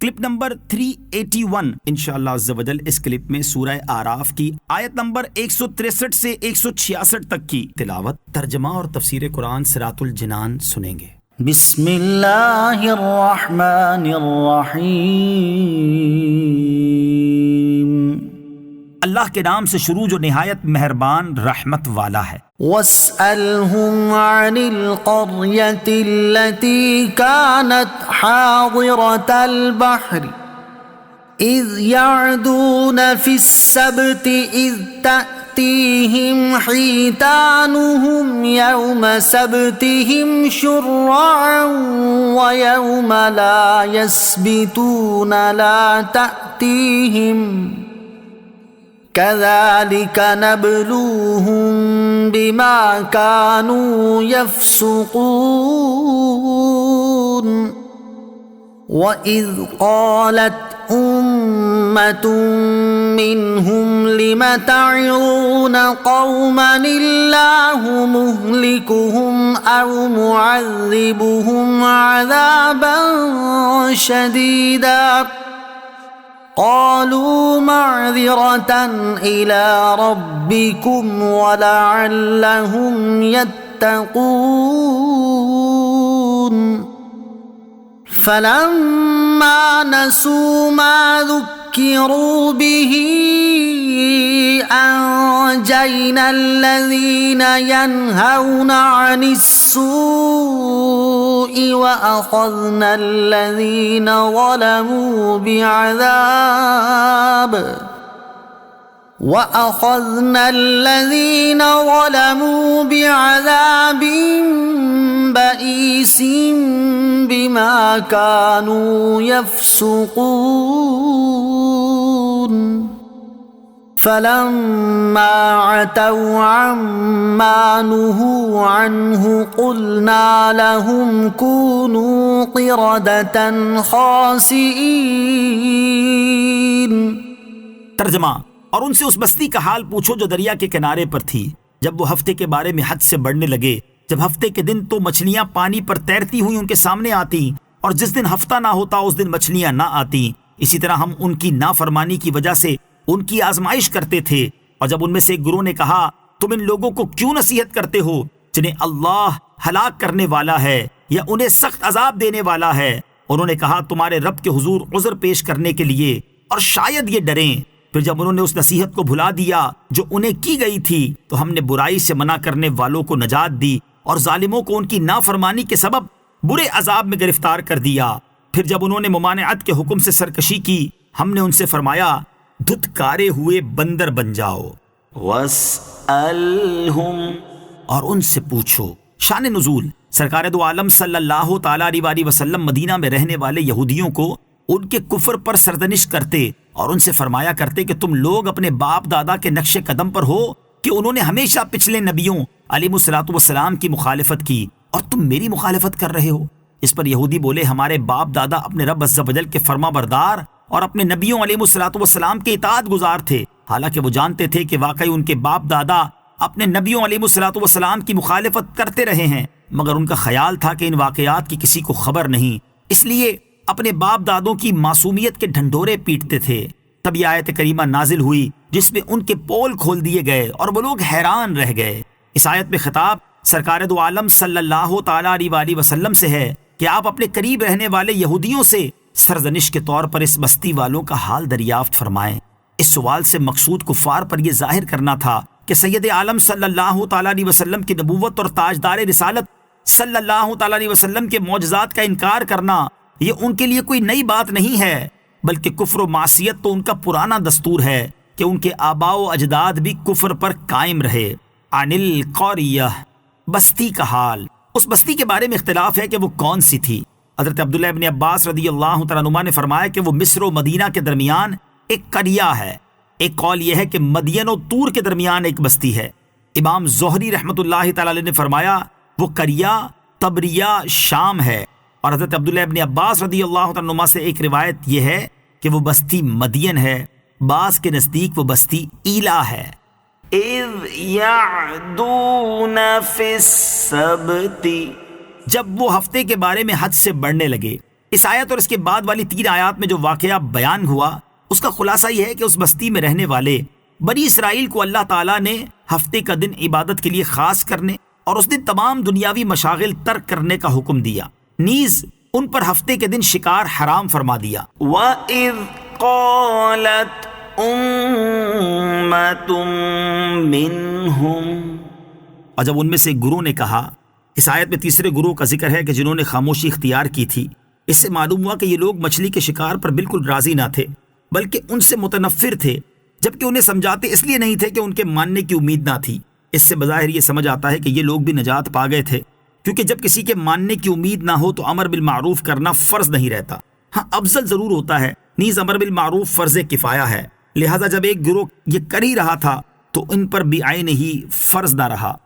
Clip number 381 انشاءاللہ عز و جل اس کلپ میں سورہ اعراف کی آیت نمبر 163 سے 166 تک کی تلاوت، ترجمہ اور تفسیر قرآن صراط الجنان سنیں گے۔ بسم اللہ الرحمن الرحیم، اللہ کے نام سے شروع جو نہایت مہربان رحمت والا ہے۔ وَاسْأَلْهُمْ عَنِ الْقَرْيَةِ الَّتِي كَانَتْ حَاضِرَةَ الْبَحْرِ إِذْ يَعْدُونَ فِي السَّبْتِ إِذْ تَأْتِيهِمْ حِيتَانُهُمْ يَوْمَ سَبْتِهِمْ شُرَّعًا وَيَوْمَ لَا يَسْبِتُونَ لَا تَأْتِيهِمْ كَذَلِكَ نَبْلُوهُمْ بِمَا كَانُوا يَفْسُقُونَ وَإِذْ قَالَتْ أُمَّةٌ مِّنْهُمْ لِمَ تَعِظُونَ قَوْمًا اللَّهُ مُهْلِكُهُمْ أَوْ مُعَذِّبُهُمْ عَذَابًا شَدِيدًا قالوا معذرة إلى ربكم ولعلهم يتقون فلما نسوا ما ذكروا به أنجينا الذين ينهون عن السوء وأخذنا الذين ظلموا بعذاب بئيس بما كانوا يفسقون فلما عتوا عما نهوا عنه قلنا لهم كونوا قردة خاسئين۔ ترجمہ، اور ان سے اس بستی کا حال پوچھو جو دریا کے کنارے پر تھی، جب وہ ہفتے کے بارے میں حد سے بڑھنے لگے، جب ہفتے کے دن تو مچھلیاں پانی پر تیرتی ہوئی ان کے سامنے آتی، اور جس دن ہفتہ نہ ہوتا اس دن مچھلیاں نہ آتی۔ اسی طرح ہم ان کی نافرمانی کی وجہ سے ان کی آزمائش کرتے تھے، اور جب ان میں سے ایک گروہ نے کہا تم ان لوگوں کو کیوں نصیحت کرتے ہو جنہیں اللہ ہلاک کرنے والا ہے یا انہیں سخت عذاب دینے والا ہے، انہوں نے کہا تمہارے رب کے حضور عذر پیش کرنے کے لیے اور شاید یہ ڈریں۔ پھر جب انہوں نے اس نصیحت کو بھلا دیا جو انہیں کی گئی تھی تو ہم نے برائی سے منع کرنے والوں کو نجات دی اور ظالموں کو ان کی نافرمانی کے سبب برے عذاب میں گرفتار کر دیا۔ پھر جب انہوں نے ممانعت کے حکم سے سرکشی کی ہم نے ان سے فرمایا دھتکارے ہوئے بندر بن جاؤ۔ وَاسْأَلْهُمْ، اور ان سے پوچھو۔ شان نزول، سرکار دو عالم صلی اللہ تعالی علیہ وسلم مدینہ میں رہنے والے یہودیوں کو ان کے کفر پر سرزنش کرتے اور ان سے فرمایا کرتے کہ تم لوگ اپنے باپ دادا کے نقش قدم پر ہو کہ انہوں نے ہمیشہ پچھلے نبیوں علیہ الصلوۃ والسلام کی مخالفت کی اور تم میری مخالفت کر رہے ہو۔ اس پر یہودی بولے ہمارے باپ دادا اپنے رب عز و جل کے فرما بردار اور اپنے نبیوں علیہ الصلوۃ والسلام کے اطاعت گزار تھے، حالانکہ وہ جانتے تھے کہ واقعی ان کے باپ دادا اپنے نبیوں علیہ الصلوۃ والسلام کی مخالفت کرتے رہے ہیں، مگر ان کا خیال تھا کہ ان واقعات کی کسی کو خبر نہیں، اس لیے اپنے باپ دادوں کی معصومیت کے ڈھنڈورے پیٹتے تھے۔ تب یہ آیت کریمہ نازل ہوئی جس میں ان کے پول کھول دیے گئے اور وہ لوگ حیران رہ گئے۔ اس آیت میں خطاب سرکار دو عالم صلی اللہ تعالی علیہ وسلم سے ہے کہ آپ اپنے قریب رہنے والے یہودیوں سے سرزنش کے طور پر اس بستی والوں کا حال دریافت فرمائیں۔ اس سوال سے مقصود کفار پر یہ ظاہر کرنا تھا کہ سید عالم صلی اللہ تعالی علیہ وسلم کی نبوت اور تاجدار رسالت صلی اللہ تعالی علیہ وسلم کے معجزات کا انکار کرنا یہ ان کے لیے کوئی نئی بات نہیں ہے، بلکہ کفر و معصیت تو ان کا پرانا دستور ہے کہ ان کے آباء و اجداد بھی کفر پر قائم رہے۔ عن القریہ، بستی کا حال۔ اس بستی کے بارے میں اختلاف ہے کہ وہ کون سی تھی۔ حضرت عبداللہ ابن عباس رضی اللہ تعالیٰ عنہما نے فرمایا کہ وہ مصر و مدینہ کے درمیان ایک قریہ ہے۔ ایک قول یہ ہے کہ مدین و طور کے درمیان ایک بستی ہے۔ امام زہری رحمۃ اللہ تعالی علیہ نے فرمایا وہ قریہ طبریہ شام ہے، اور حضرت عبداللہ ابن عباس رضی اللہ تعالیٰ عنہما سے ایک روایت یہ ہے کہ وہ بستی مدین ہے، بعض کے نزدیک وہ بستی ایلا ہے۔ اذ یعدون فی السبت، جب وہ ہفتے کے بارے میں حد سے بڑھنے لگے، اس آیت اور اس کے بعد والی 3 آیات میں جو واقعہ بیان ہوا اس کا خلاصہ یہ ہے کہ اس بستی میں رہنے والے بنی اسرائیل کو اللہ تعالیٰ نے ہفتے کا دن عبادت کے لیے خاص کرنے اور اس دن تمام دنیاوی مشاغل ترک کرنے کا حکم دیا، نیز ان پر ہفتے کے دن شکار حرام فرما دیا۔ وَإِذْ قَالَتْ أُمَّةٌ مِّنْهُمْ، اور جب ان میں سے ایک گروہ نے کہا، اس آیت میں تیسرے گروہ کا ذکر ہے کہ جنہوں نے خاموشی اختیار کی تھی۔ اس سے معلوم ہوا کہ یہ لوگ مچھلی کے شکار پر بالکل راضی نہ تھے، بلکہ ان سے متنفر تھے، جبکہ انہیں سمجھاتے اس لیے نہیں تھے کہ ان کے ماننے کی امید نہ تھی۔ اس سے بظاہر یہ سمجھ آتا ہے کہ یہ لوگ بھی نجات پا گئے تھے، کیونکہ جب کسی کے ماننے کی امید نہ ہو تو امر بالمعروف کرنا فرض نہیں رہتا، ہاں افضل ضرور ہوتا ہے، نیز امر بالمعروف فرض کفایہ ہے، لہذا جب ایک گروہ یہ کر ہی رہا تھا تو ان پر بھی عین ہی فرض نہ رہا۔